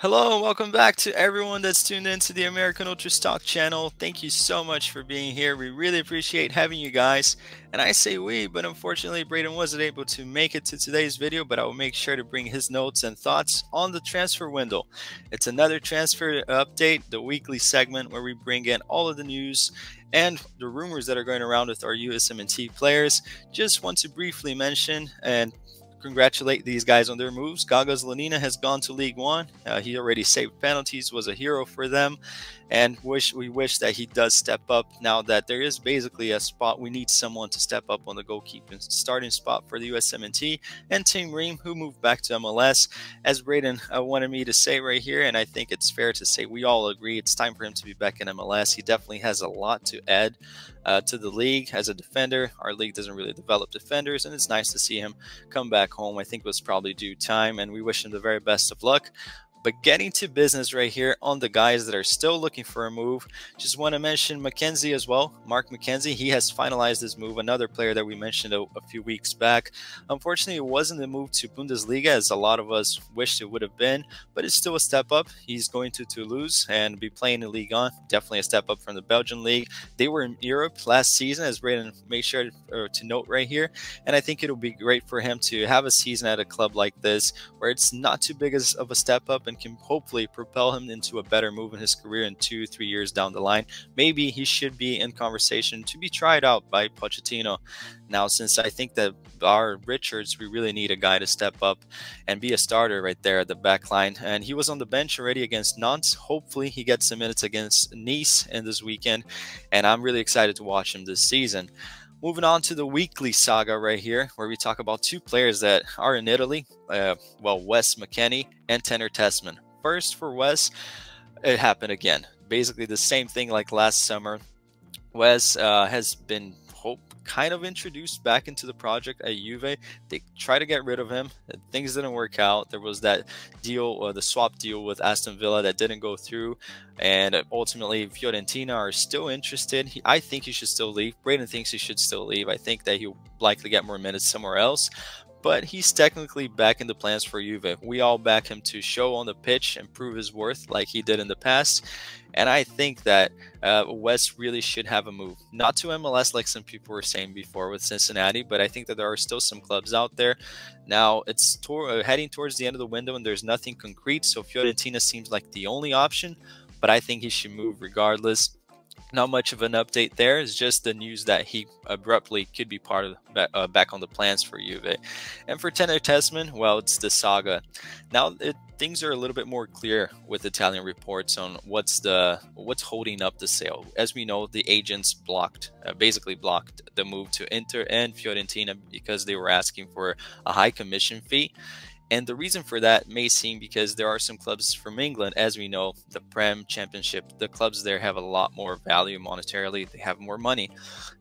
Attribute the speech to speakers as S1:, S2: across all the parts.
S1: Hello and welcome back to everyone that's tuned into the American Ultra Stock channel. Thank you so much for being here. We really appreciate having you guys. And I say we, but unfortunately Braden wasn't able to make it to today's video, but I will make sure to bring his notes and thoughts on the transfer window. It's another transfer update, the weekly segment where we bring in all of the news and the rumors that are going around with our USMNT players. Just want to briefly mention and congratulate these guys on their moves. Slonina has gone to League One. He already saved penalties, was a hero for them, and we wish that he does step up now that there is basically a spot. We need someone to step up on the goalkeeping starting spot for the USMNT, and Team Ream, who moved back to MLS. As Braden wanted me to say right here, and I think it's fair to say we all agree it's time for him to be back in MLS. He definitely has a lot to add to the league as a defender. Our league doesn't really develop defenders, and it's nice to see him come back home. I think it was probably due time, and we wish him the very best of luck. But getting to business right here on the guys that are still looking for a move, just want to mention McKenzie as well. Mark McKenzie, he has finalized his move, another player that we mentioned a few weeks back. Unfortunately, it wasn't the move to Bundesliga as a lot of us wished it would have been, but it's still a step up. He's going to Toulouse and be playing in Ligue 1. Definitely a step up from the Belgian league. They were in Europe last season, as Braden made sure to note right here, and I think it'll be great for him to have a season at a club like this where it's not too big of a step up and can hopefully propel him into a better move in his career in 2-3 years down the line. Maybe he should be in conversation to be tried out by Pochettino. Now, since I think that our Richards, we really need a guy to step up and be a starter right there at the back line. And he was on the bench already against Nantes. Hopefully he gets some minutes against Nice in this weekend, and I'm really excited to watch him this season. Moving on to the weekly saga right here, where we talk about two players that are in Italy, Wes McKennie and Tessmann. First, for Wes, it happened again. Basically the same thing like last summer. Wes has been kind of introduced back into the project at Juve. They tried to get rid of him. Things didn't work out. There was that deal, the swap deal with Aston Villa that didn't go through. And ultimately, Fiorentina are still interested. I think he should still leave. Braden thinks he should still leave. I think that he'll likely get more minutes somewhere else. But he's technically back in the plans for Juve. We all back him to show on the pitch and prove his worth like he did in the past. And I think that West really should have a move. Not to MLS like some people were saying before with Cincinnati, but I think that there are still some clubs out there. Now, it's heading towards the end of the window and there's nothing concrete, so Fiorentina seems like the only option. But I think he should move regardless. Not much of an update there. It's just the news that he abruptly could be part of back on the plans for Juve. And for Tessmann, well, it's the saga. Now things are a little bit more clear with Italian reports on what's holding up the sale. As we know, the agents basically blocked the move to Inter and Fiorentina because they were asking for a high commission fee. And the reason for that may seem because there are some clubs from England, as we know, the Prem Championship, the clubs there have a lot more value monetarily, they have more money.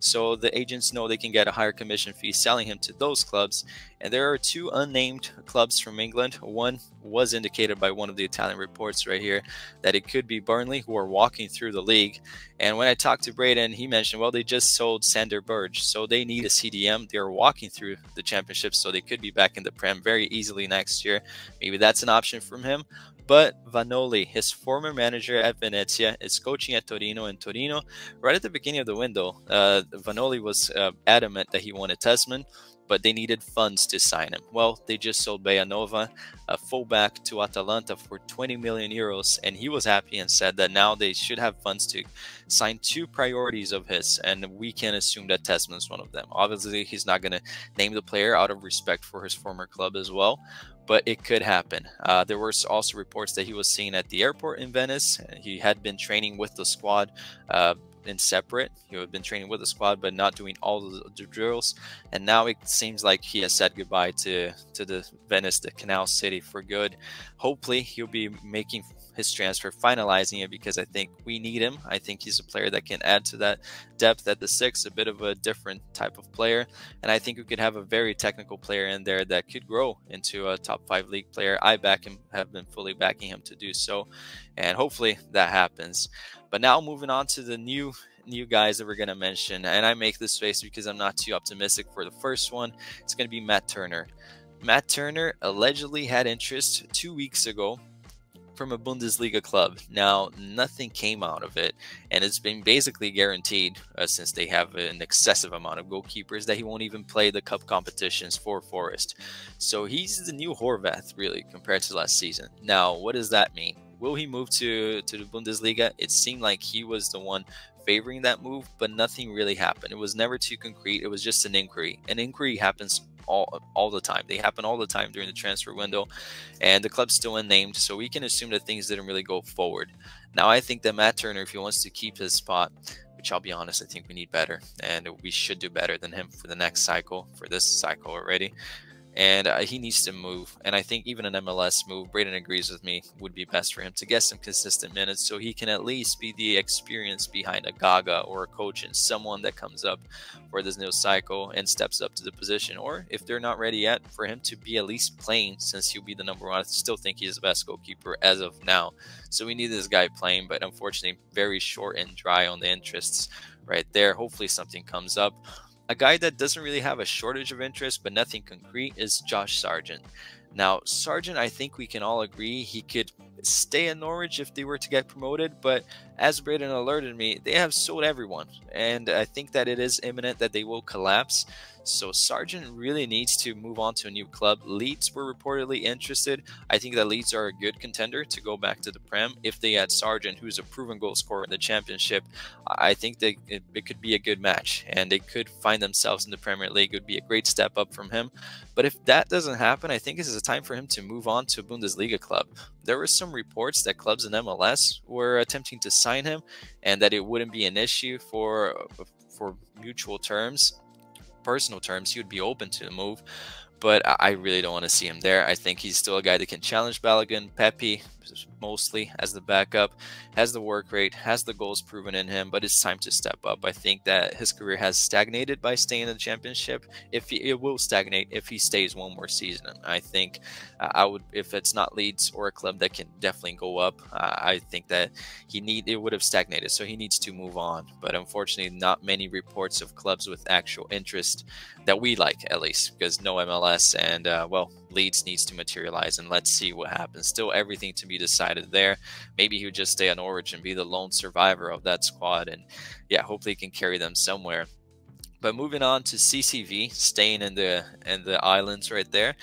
S1: So the agents know they can get a higher commission fee selling him to those clubs. And there are two unnamed clubs from England. One was indicated by one of the Italian reports right here that it could be Burnley, who are walking through the league. And when I talked to Braden, he mentioned, well, they just sold Sander Berge, so they need a CDM. They're walking through the championship, so they could be back in the Prem very easily next year. Maybe that's an option from him. But Vanoli, his former manager at Venezia, is coaching at Torino. And Torino, right at the beginning of the window, Vanoli was adamant that he wanted Tessmann, but they needed funds to sign him. Well, they just sold Beanova, a fullback, to Atalanta for 20 million euros, and he was happy and said that now they should have funds to sign two priorities of his, and we can assume that Tessmann is one of them. Obviously, he's not going to name the player out of respect for his former club as well, but it could happen. There were also reports that he was seen at the airport in Venice. He had been training with the squad in separate. He had been training with the squad but not doing all the drills, and now it seems like he has said goodbye to the Venice, the canal city, for good. Hopefully he'll be making his transfer, finalizing it, because I think we need him. I think he's a player that can add to that depth at the 6, a bit of a different type of player, and I think we could have a very technical player in there that could grow into a top 5 league player. I back him, have been fully backing him to do so, and hopefully that happens. But now moving on to the new guys that we're going to mention, and I make this face because I'm not too optimistic for the first one. It's going to be Matt Turner. Matt Turner allegedly had interest 2 weeks ago from a Bundesliga club. Now, nothing came out of it, and it's been basically guaranteed since they have an excessive amount of goalkeepers that he won't even play the cup competitions for Forest. So he's the new Horvath, really, compared to last season. Now, what does that mean? Will he move to the Bundesliga? It seemed like he was the one favoring that move, but nothing really happened. It was never too concrete. It was just an inquiry. An inquiry happens all the time. They happen all the time during the transfer window, and the club's still unnamed, so we can assume that things didn't really go forward. Now, I think that Matt Turner, if he wants to keep his spot, which I'll be honest, I think we need better, and we should do better than him for the next cycle, for this cycle already. And he needs to move. And I think even an MLS move, Braden agrees with me, would be best for him to get some consistent minutes so he can at least be the experience behind a Gaga or a coach and someone that comes up for this new cycle and steps up to the position. Or if they're not ready yet, for him to be at least playing, since he'll be the number one. I still think he's the best goalkeeper as of now. So we need this guy playing, but unfortunately very short and dry on the interests right there. Hopefully something comes up. A guy that doesn't really have a shortage of interest, but nothing concrete, is Josh Sargent. Now, Sargent, I think we can all agree he could stay in Norwich if they were to get promoted, but as Braden alerted me, they have sold everyone, and I think that it is imminent that they will collapse. So Sargent really needs to move on to a new club. Leeds were reportedly interested. I think that Leeds are a good contender to go back to the Prem. If they had Sargent, who's a proven goal scorer in the Championship, I think it could be a good match, and they could find themselves in the Premier League. It would be a great step up from him. But if that doesn't happen, I think this is a time for him to move on to a Bundesliga club. There were some reports that clubs in MLS were attempting to sign him, and that it wouldn't be an issue for mutual terms. Personal terms, he would be open to the move, but I really don't want to see him there. I think he's still a guy that can challenge Balogun. Pepe, mostly as the backup, has the work rate, has the goals proven in him, but it's time to step up. I think that his career has stagnated by staying in the Championship. It will stagnate if he stays one more season. I think I would, if it's not Leeds or a club that can definitely go up, I think that it would have stagnated, so he needs to move on. But unfortunately, not many reports of clubs with actual interest that we like, at least, because no MLS, and well, Leeds needs to materialize, and let's see what happens. Still everything to be decided there. Maybe he would just stay on Norwich and be the lone survivor of that squad, and yeah, hopefully he can carry them somewhere. But moving on to CCV, staying in the islands right there.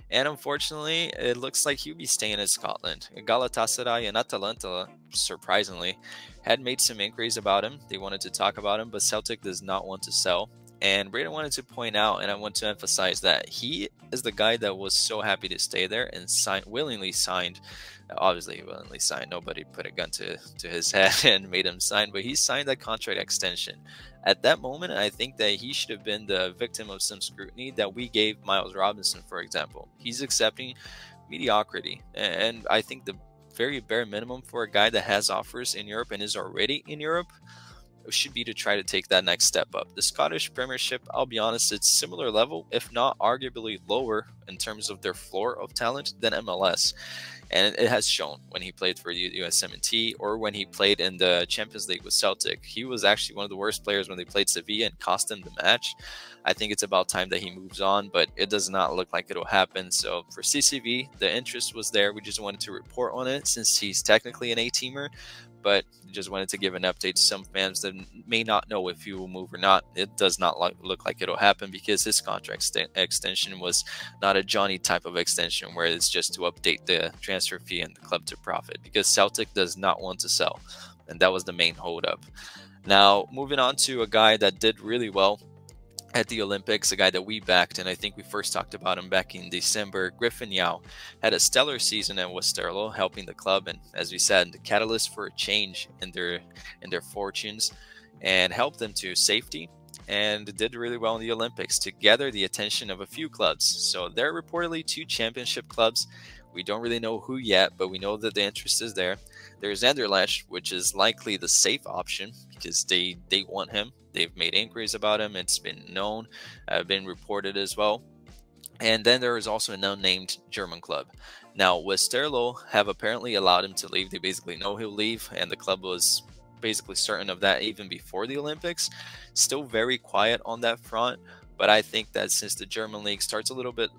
S1: And unfortunately, it looks like he'll be staying in Scotland. Galatasaray and Atalanta, surprisingly, had made some inquiries about him. They wanted to talk about him, but Celtic does not want to sell. And Braden wanted to point out, and I want to emphasize, that he is the guy that was so happy to stay there and willingly signed. Obviously, he willingly signed. Nobody put a gun to his head and made him sign, but he signed that contract extension. At that moment, I think that he should have been the victim of some scrutiny that we gave Miles Robinson, for example. He's accepting mediocrity, and I think the very bare minimum for a guy that has offers in Europe and is already in Europe should be to try to take that next step up. The Scottish Premiership, I'll be honest, it's similar level, if not arguably lower in terms of their floor of talent than MLS. And it has shown when he played for USMNT or when he played in the Champions League with Celtic. He was actually one of the worst players when they played Sevilla and cost them the match. I think it's about time that he moves on, but it does not look like it'll happen. So for CCV, the interest was there. We just wanted to report on it since he's technically an A-teamer, but just wanted to give an update to some fans that may not know if he will move or not. It does not look like it'll happen because his contract extension was not a Johnny type of extension where it's just to update the transfer fee and the club to profit, because Celtic does not want to sell, and that was the main holdup. Now, moving on to a guy that did really well at the Olympics, a guy that we backed, and I think we first talked about him back in December. Griffin Yow had a stellar season at Westerlo, helping the club, and as we said, the catalyst for a change in their fortunes, and helped them to safety, and did really well in the Olympics to gather the attention of a few clubs. So there are reportedly 2 championship clubs. We don't really know who yet, but we know that the interest is there. There's Anderlecht, which is likely the safe option because they want him. They've made inquiries about him. It's been known, been reported as well. And then there is also an unnamed German club. Now, Westerlo have apparently allowed him to leave. They basically know he'll leave, and the club was basically certain of that even before the Olympics. Still very quiet on that front, But I think that since the German league starts a little bit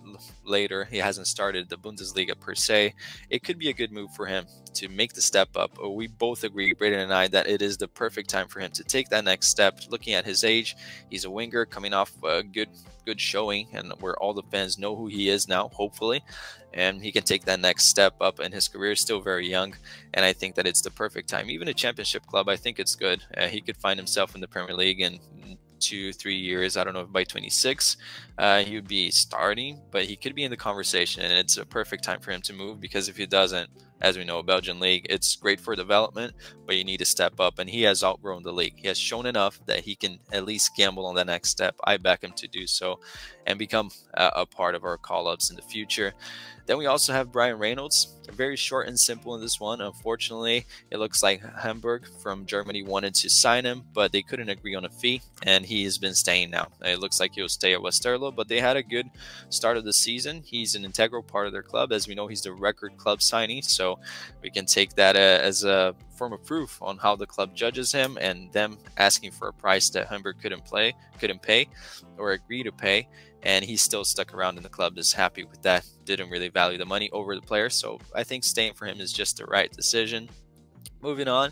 S1: later, he hasn't started the Bundesliga per se, it could be a good move for him to make the step up. We both agree, Braden and I, that it is the perfect time for him to take that next step. Looking at his age, he's a winger coming off a good showing, and where all the fans know who he is now, hopefully, and he can take that next step up, and his career is still very young, and I think that it's the perfect time. Even a championship club, I think it's good. He could find himself in the Premier League in 2-3 years. I don't know if by 26 he would be starting, but he could be in the conversation, and it's a perfect time for him to move, because if he doesn't, as we know, Belgian league, it's great for development, but you need to step up, and he has outgrown the league. He has shown enough that he can at least gamble on the next step. I back him to do so and become a part of our call-ups in the future. Then we also have Bryan Reynolds. Very short and simple in this one. Unfortunately, it looks like Hamburg from Germany wanted to sign him, but they couldn't agree on a fee, and he has been staying now. It looks like he'll stay at Westerlo, but they had a good start of the season. He's an integral part of their club. As we know, he's the record club signing, so we can take that as a form of proof on how the club judges him, and them asking for a price that Hamburg couldn't pay or agree to pay, and he's still stuck around in the club, is happy with that, didn't really value the money over the player. So I think staying for him is just the right decision. Moving on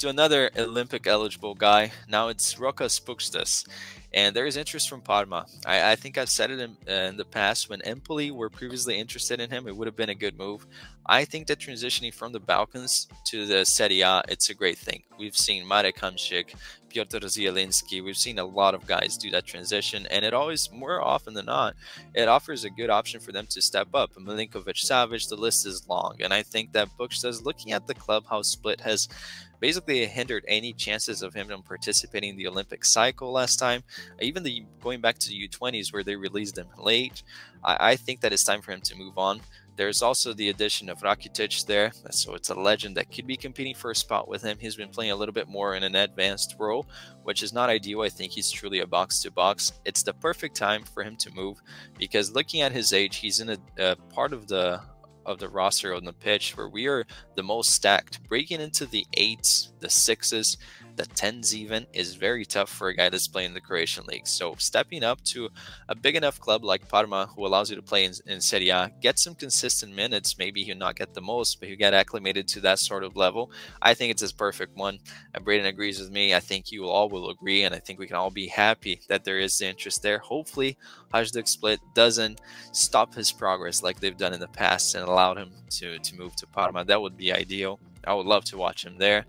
S1: to another Olympic eligible guy. Now it's Rokas Pukstas, and there is interest from Parma. I think I've said it in the past, when Empoli were previously interested in him, it would have been a good move. I think that transitioning from the Balkans to the Serie A, it's a great thing. We've seen Marek Hamšík, Piotr Zielinski, we've seen a lot of guys do that transition, and it always, more often than not, it offers a good option for them to step up. Milinkovic-Savic, the list is long, and I think that Pukstas, looking at the clubhouse split, has basically hindered any chances of him participating in the Olympic cycle last time. Even going back to the U20s where they released him late, I think that it's time for him to move on. There's also the addition of Rakitic there, so it's a legend that could be competing for a spot with him. He's been playing a little bit more in an advanced role, which is not ideal. I think he's truly a box-to-box. It's the perfect time for him to move, because looking at his age, he's in a part of the roster on the pitch where we are the most stacked. Breaking into the 8s, the 6s, the 10s even is very tough for a guy that's playing the Croatian league. So stepping up to a big enough club like Parma, who allows you to play in Serie A, get some consistent minutes. Maybe he'll not get the most, but he'll get acclimated to that sort of level. I think it's his perfect one. And Braden agrees with me. I think you all will agree, and I think we can all be happy that there is the interest there. Hopefully Hajduk Split doesn't stop his progress like they've done in the past and allowed him to move to Parma. That would be ideal. I would love to watch him there.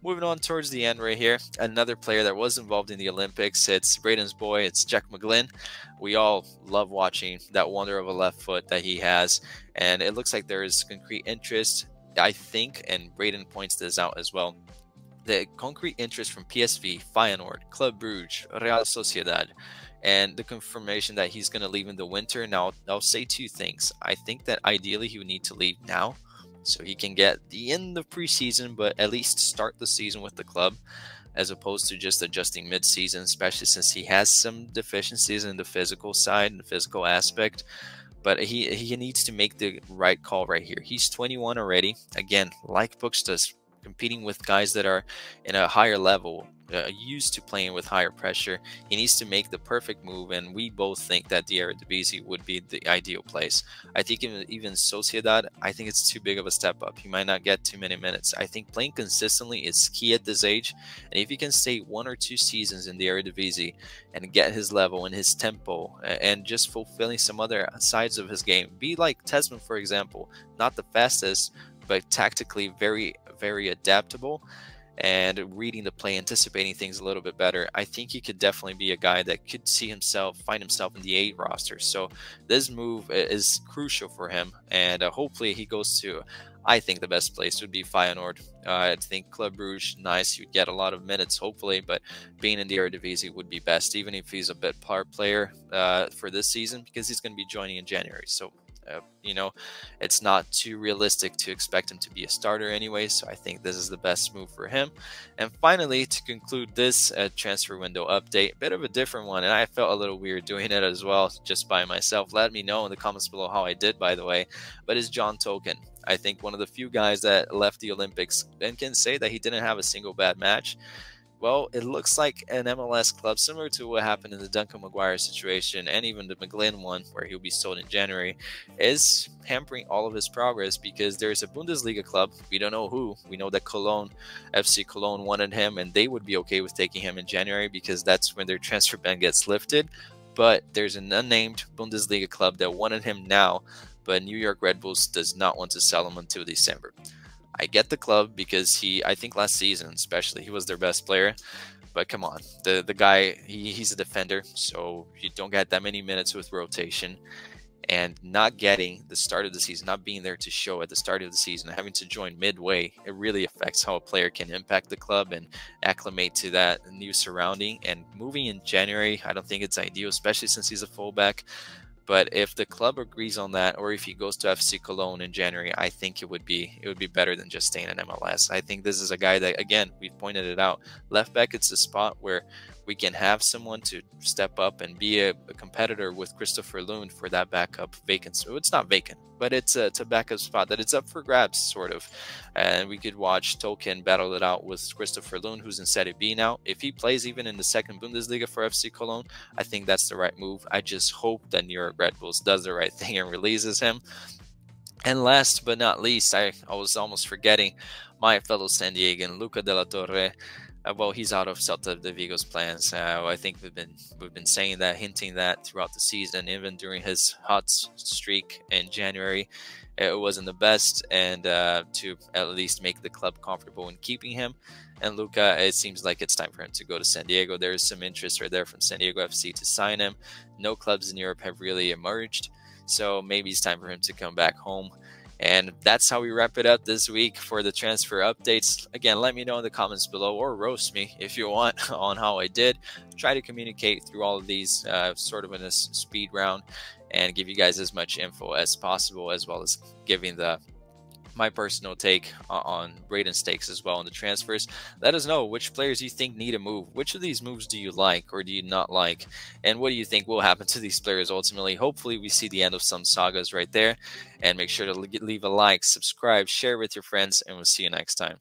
S1: Moving on towards the end right here, another player that was involved in the Olympics. It's Braden's boy, it's Jack McGlynn. We all love watching that wonder of a left foot that he has, and it looks like there is concrete interest, I think, and Braden points this out as well. The concrete interest from PSV, Feyenoord, Club Brugge, Real Sociedad, and the confirmation that he's going to leave in the winter. Now, I'll say two things. I think that ideally he would need to leave now, so he can get the end of preseason, but at least start the season with the club, as opposed to just adjusting mid-season, especially since he has some deficiencies in the physical side and the physical aspect. But he needs to make the right call right here. He's 21 already. Again, like Pukstas, competing with guys that are in a higher level, used to playing with higher pressure. He needs to make the perfect move, and we both think that the Eredivisie would be the ideal place. I think even Sociedad, I think it's too big of a step up. He might not get too many minutes. I think playing consistently is key at this age, and if he can stay 1 or 2 seasons in the Eredivisie and get his level and his tempo and just fulfilling some other sides of his game, be like Tessmann, for example, not the fastest, but tactically very, very adaptable, and reading the play, anticipating things a little bit better. I think he could definitely be a guy that could find himself in the A roster. So this move is crucial for him, and hopefully he goes to, I think the best place would be Feyenoord. I think Club Brugge, nice, you'd get a lot of minutes hopefully, but being in the Eredivisie would be best, even if he's a bit part player for this season, because he's going to be joining in January. So it's not too realistic to expect him to be a starter anyway, so I think this is the best move for him. And finally, to conclude this transfer window update, a bit of a different one, and I felt a little weird doing it as well, just by myself. Let me know in the comments below how I did, by the way, but it's John Tolkin. I think one of the few guys that left the Olympics and can say that he didn't have a single bad match. Well, it looks like an MLS club similar to what happened in the Duncan Maguire situation and even the McGlynn one, where he'll be sold in January, is hampering all of his progress because there's a Bundesliga club. We don't know who. We know that Cologne, FC Cologne wanted him, and they would be okay with taking him in January because that's when their transfer ban gets lifted. But there's an unnamed Bundesliga club that wanted him now, but New York Red Bulls does not want to sell him until December. I get the club because I think last season especially, he was their best player. But come on, the guy, he's a defender, so you don't get that many minutes with rotation. And not getting the start of the season, not being there to show at the start of the season, having to join midway, it really affects how a player can impact the club and acclimate to that new surrounding. And moving in January, I don't think it's ideal, especially since he's a fullback. But if the club agrees on that, or if he goes to FC Cologne in January, I think it would be better than just staying in MLS. I think this is a guy that, again, we've pointed it out. Left back, it's a spot where we can have someone to step up and be a competitor with Christopher Lund for that backup vacancy. It's not vacant, but it's a backup spot that it's up for grabs, sort of. And we could watch Tolkin battle it out with Christopher Lund, who's in Serie B now. If he plays even in the second Bundesliga for FC Cologne, I think that's the right move. I just hope that New York Red Bulls does the right thing and releases him. And last but not least, I was almost forgetting my fellow San Diegan, Luca de la Torre. Well, he's out of Celta de Vigo's plans. I think we've been saying that, hinting that throughout the season, even during his hot streak in January. It wasn't the best, and to at least make the club comfortable in keeping him. And Luca, it seems like it's time for him to go to San Diego. There is some interest right there from San Diego FC to sign him. No clubs in Europe have really emerged, so maybe it's time for him to come back home. And that's how we wrap it up this week for the transfer updates. Again, let me know in the comments below, or roast me if you want, on how I did. Try to communicate through all of these sort of in a speed round and give you guys as much info as possible, as well as giving my personal take on Braden stakes as well in the transfers. Let us know which players you think need a move. Which of these moves do you like or do you not like? And what do you think will happen to these players ultimately? Hopefully we see the end of some sagas right there. And make sure to leave a like, subscribe, share with your friends, and we'll see you next time.